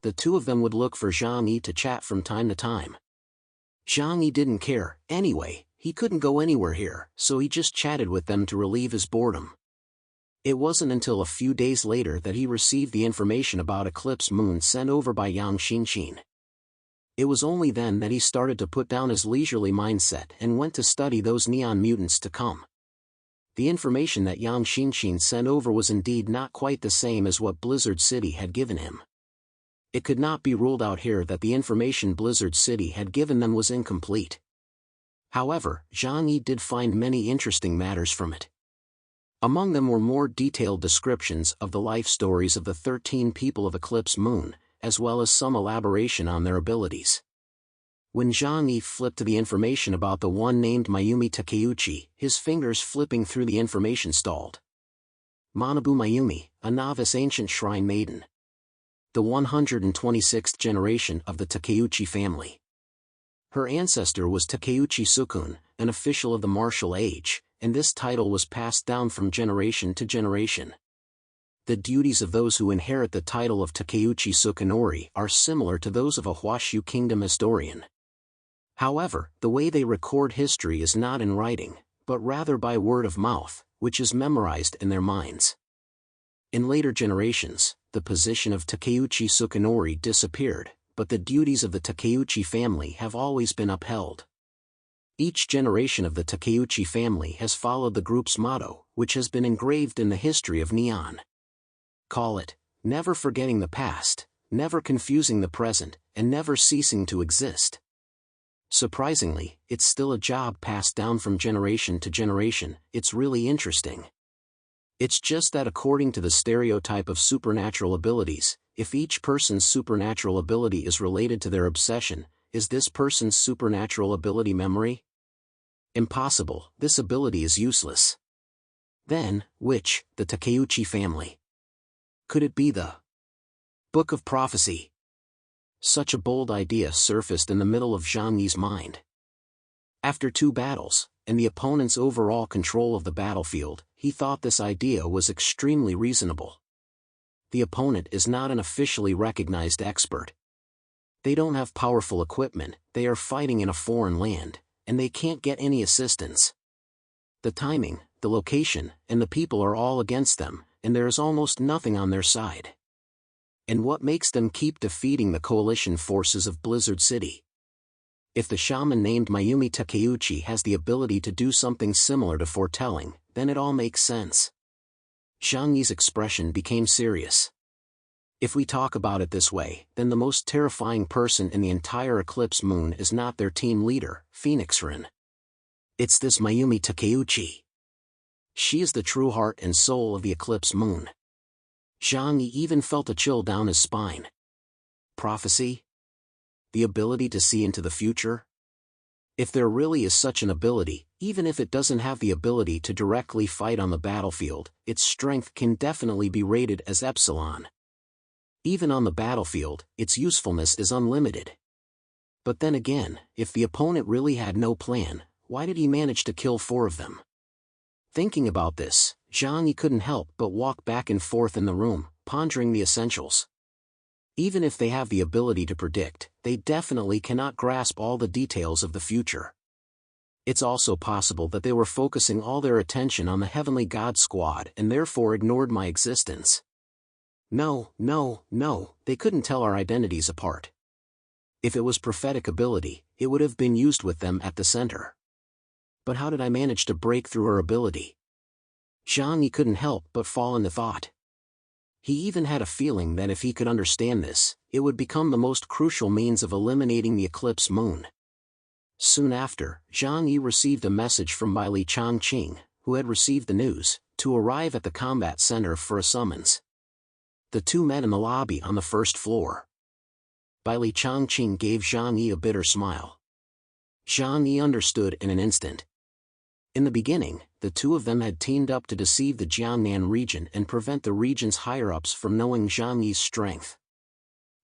the two of them would look for Zhang Yi to chat from time to time. Zhang Yi didn't care, anyway, he couldn't go anywhere here, so he just chatted with them to relieve his boredom. It wasn't until a few days later that he received the information about Eclipse Moon sent over by Yang Xinqin. It was only then that he started to put down his leisurely mindset and went to study those neon mutants to come. The information that Yang Xinqin sent over was indeed not quite the same as what Blizzard City had given him. It could not be ruled out here that the information Blizzard City had given them was incomplete. However, Zhang Yi did find many interesting matters from it. Among them were more detailed descriptions of the life stories of the 13 people of Eclipse Moon, as well as some elaboration on their abilities. When Zhang Yi flipped to the information about the one named Mayumi Takeuchi, his fingers flipping through the information stalled. Manabu Mayumi, a novice ancient shrine maiden. The 126th generation of the Takeuchi family. Her ancestor was Takeuchi Sukun, an official of the martial age, and this title was passed down from generation to generation. The duties of those who inherit the title of Takeuchi Sukunori are similar to those of a Huashu kingdom historian. However, the way they record history is not in writing, but rather by word of mouth, which is memorized in their minds. In later generations, the position of Takeuchi Sukunori disappeared, but the duties of the Takeuchi family have always been upheld. Each generation of the Takeuchi family has followed the group's motto, which has been engraved in the history of Neon. Call it, never forgetting the past, never confusing the present, and never ceasing to exist. Surprisingly, it's still a job passed down from generation to generation. It's really interesting. It's just that according to the stereotype of supernatural abilities, if each person's supernatural ability is related to their obsession, is this person's supernatural ability memory? Impossible, this ability is useless. Then, which, the Takeuchi family? Could it be the Book of Prophecy? Such a bold idea surfaced in the middle of Zhang Yi's mind. After 2 battles, and the opponent's overall control of the battlefield, he thought this idea was extremely reasonable. The opponent is not an officially recognized expert. They don't have powerful equipment, they are fighting in a foreign land, and they can't get any assistance. The timing, the location, and the people are all against them, and there is almost nothing on their side. And what makes them keep defeating the coalition forces of Blizzard City? If the shaman named Mayumi Takeuchi has the ability to do something similar to foretelling, then it all makes sense. Zhang Yi's expression became serious. If we talk about it this way, then the most terrifying person in the entire Eclipse Moon is not their team leader, Phoenix Rin. It's this Mayumi Takeuchi. She is the true heart and soul of the Eclipse Moon. Zhang Yi even felt a chill down his spine. Prophecy? The ability to see into the future? If there really is such an ability, even if it doesn't have the ability to directly fight on the battlefield, its strength can definitely be rated as Epsilon. Even on the battlefield, its usefulness is unlimited. But then again, if the opponent really had no plan, why did he manage to kill 4 of them? Thinking about this, Zhang Yi couldn't help but walk back and forth in the room, pondering the essentials. Even if they have the ability to predict, they definitely cannot grasp all the details of the future. It's also possible that they were focusing all their attention on the Heavenly God Squad and therefore ignored my existence. No, they couldn't tell our identities apart. If it was prophetic ability, it would have been used with them at the center. But how did I manage to break through her ability? Zhang Yi couldn't help but fall into thought. He even had a feeling that if he could understand this, it would become the most crucial means of eliminating the Eclipse Moon. Soon after, Zhang Yi received a message from Baili Changqing, who had received the news, to arrive at the combat center for a summons. The 2 met in the lobby on the 1st floor. Baili Changqing gave Zhang Yi a bitter smile. Zhang Yi understood in an instant. In the beginning, the 2 of them had teamed up to deceive the Jiangnan region and prevent the region's higher-ups from knowing Zhang Yi's strength.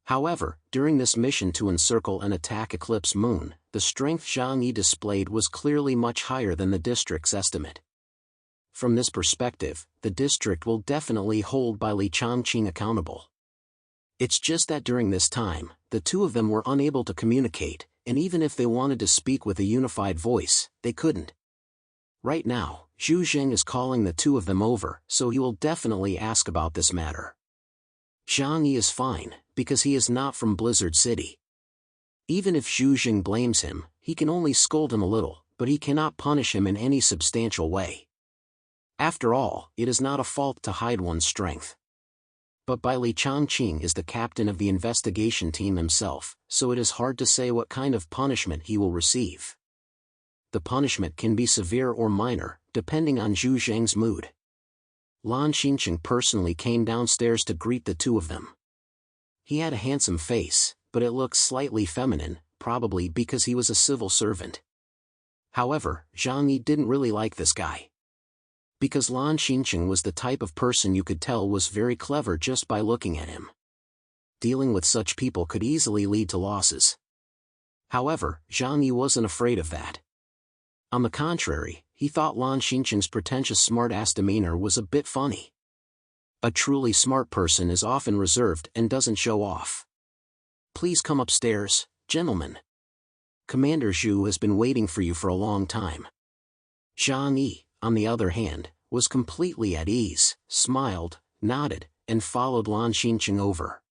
However, during this mission to encircle and attack Eclipse Moon, the strength Zhang Yi displayed was clearly much higher than the district's estimate. From this perspective, the district will definitely hold Baili Changqing accountable. It's just that during this time, the two of them were unable to communicate, and even if they wanted to speak with a unified voice, they couldn't. Right now, Zhu Zheng is calling the two of them over, so he will definitely ask about this matter. Zhang Yi is fine, because he is not from Blizzard City. Even if Zhu Zheng blames him, he can only scold him a little, but he cannot punish him in any substantial way. After all, it is not a fault to hide one's strength. But Bai Li Changqing is the captain of the investigation team himself, so it is hard to say what kind of punishment he will receive. The punishment can be severe or minor, depending on Zhu Zheng's mood. Lan Xincheng personally came downstairs to greet the two of them. He had a handsome face, but it looked slightly feminine, probably because he was a civil servant. However, Zhang Yi didn't really like this guy. Because Lan Xincheng was the type of person you could tell was very clever just by looking at him. Dealing with such people could easily lead to losses. However, Zhang Yi wasn't afraid of that. On the contrary, he thought Lan Xincheng's pretentious smart-ass demeanor was a bit funny. A truly smart person is often reserved and doesn't show off. Please come upstairs, gentlemen. Commander Zhu has been waiting for you for a long time. Zhang Yi, on the other hand, was completely at ease, smiled, nodded, and followed Lan Xincheng over.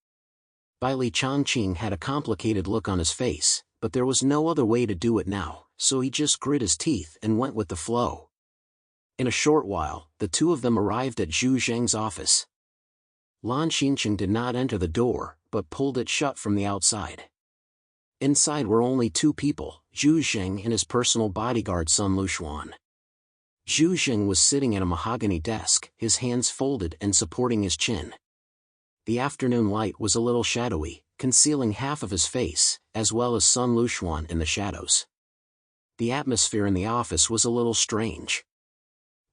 Bai Li Changqing had a complicated look on his face, but there was no other way to do it now, so he just grit his teeth and went with the flow. In a short while, the two of them arrived at Zhu Zheng's office. Lan Xincheng did not enter the door, but pulled it shut from the outside. Inside were only two people, Zhu Zheng and his personal bodyguard Sun Luxuan. Zhu Zheng was sitting at a mahogany desk, his hands folded and supporting his chin. The afternoon light was a little shadowy, concealing half of his face, as well as Sun Luxuan in the shadows. The atmosphere in the office was a little strange.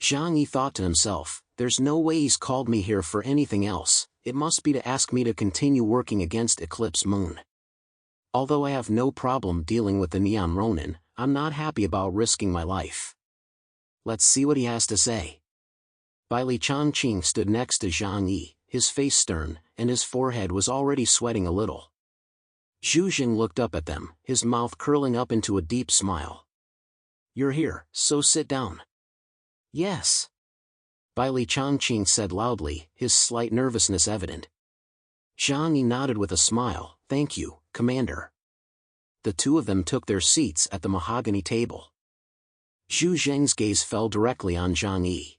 Zhang Yi thought to himself, there's no way he's called me here for anything else, it must be to ask me to continue working against Eclipse Moon. Although I have no problem dealing with the Neon Ronin, I'm not happy about risking my life. Let's see what he has to say. Bai Li Changqing stood next to Zhang Yi, his face stern, and his forehead was already sweating a little. Zhu Zheng looked up at them, his mouth curling up into a deep smile. You're here, so sit down. Yes. Bai Li Changqing said loudly, his slight nervousness evident. Zhang Yi nodded with a smile, thank you, Commander. The two of them took their seats at the mahogany table. Zhu Zheng's gaze fell directly on Zhang Yi.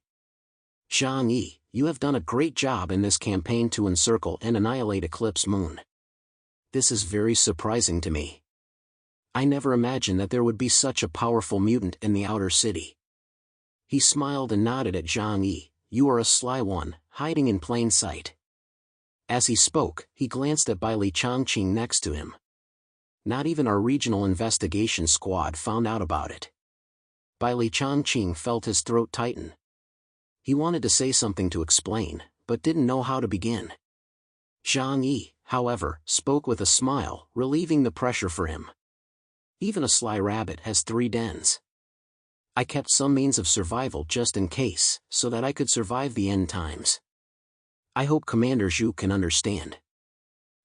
Zhang Yi, you have done a great job in this campaign to encircle and annihilate Eclipse Moon. This is very surprising to me. I never imagined that there would be such a powerful mutant in the outer city. He smiled and nodded at Zhang Yi, you are a sly one, hiding in plain sight. As he spoke, he glanced at Bai Li Changqing next to him. Not even our regional investigation squad found out about it. Bai Li Changqing felt his throat tighten. He wanted to say something to explain, but didn't know how to begin. Zhang Yi, however, spoke with a smile, relieving the pressure for him. Even a sly rabbit has 3 dens. I kept some means of survival just in case, so that I could survive the end times. I hope Commander Zhu can understand.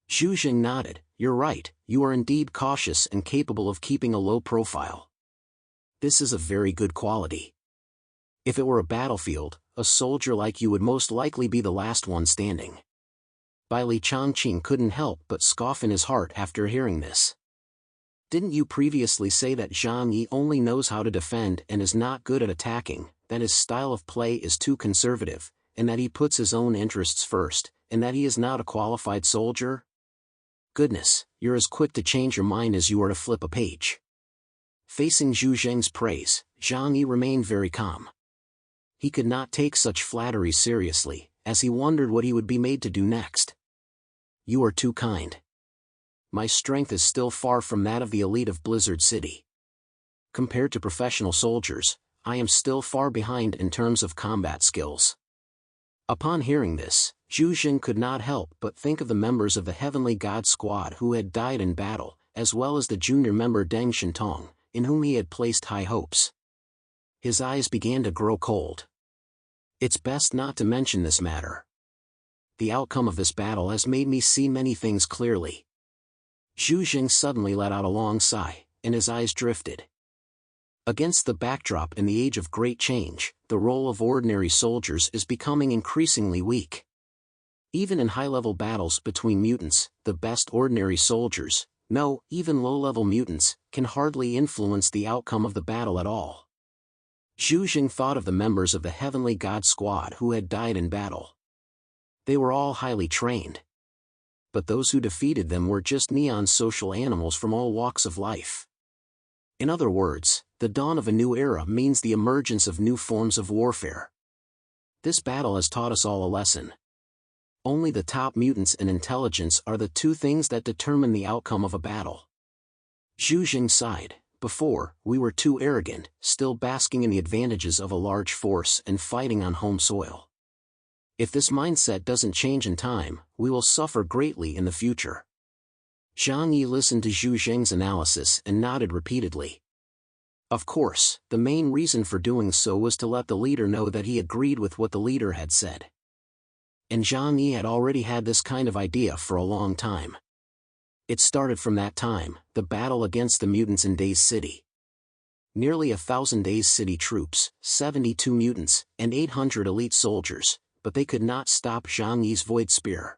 Zhu Zheng nodded, you're right, you are indeed cautious and capable of keeping a low profile. This is a very good quality. If it were a battlefield, a soldier like you would most likely be the last one standing. Bai Li Changqing couldn't help but scoff in his heart after hearing this. Didn't you previously say that Zhang Yi only knows how to defend and is not good at attacking, that his style of play is too conservative, and that he puts his own interests first, and that he is not a qualified soldier? Goodness, you're as quick to change your mind as you are to flip a page. Facing Zhu Zheng's praise, Zhang Yi remained very calm. He could not take such flattery seriously, as he wondered what he would be made to do next. You are too kind. My strength is still far from that of the elite of Blizzard City. Compared to professional soldiers, I am still far behind in terms of combat skills. Upon hearing this, Zhu Zheng could not help but think of the members of the Heavenly God Squad who had died in battle, as well as the junior member Deng Shintong, in whom he had placed high hopes. His eyes began to grow cold. It's best not to mention this matter. the outcome of this battle has made me see many things clearly." Zhu Jing suddenly let out a long sigh, and his eyes drifted. Against the backdrop in the age of great change, the role of ordinary soldiers is becoming increasingly weak. Even in high-level battles between mutants, the best ordinary soldiers, no, even low-level mutants, can hardly influence the outcome of the battle at all. Zhu Jing thought of the members of the Heavenly God Squad who had died in battle. They were all highly trained. But those who defeated them were just neon social animals from all walks of life. In other words, the dawn of a new era means the emergence of new forms of warfare. This battle has taught us all a lesson. Only the top mutants and intelligence are the two things that determine the outcome of a battle. Zhu Jing sighed. Before, we were too arrogant, still basking in the advantages of a large force and fighting on home soil. If this mindset doesn't change in time, we will suffer greatly in the future. Zhang Yi listened to Zhu Jing's analysis and nodded repeatedly. Of course, the main reason for doing so was to let the leader know that he agreed with what the leader had said. And Zhang Yi had already had this kind of idea for a long time. It started from that time, the battle against the mutants in Daze City. Nearly 1,000 Daze City troops, 72 mutants, and 800 elite soldiers, but they could not stop Zhang Yi's Void Spear.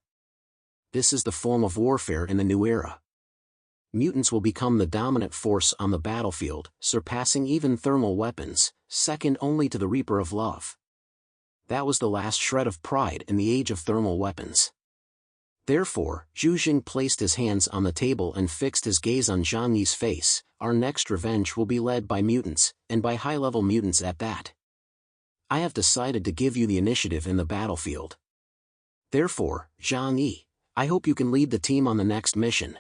This is the form of warfare in the new era. Mutants will become the dominant force on the battlefield, surpassing even thermal weapons, second only to the Reaper of Love. That was the last shred of pride in the age of thermal weapons. Therefore, Zhu Jing placed his hands on the table and fixed his gaze on Zhang Yi's face. Our next revenge will be led by mutants, and by high-level mutants at that. I have decided to give you the initiative in the battlefield. Therefore, Zhang Yi, I hope you can lead the team on the next mission.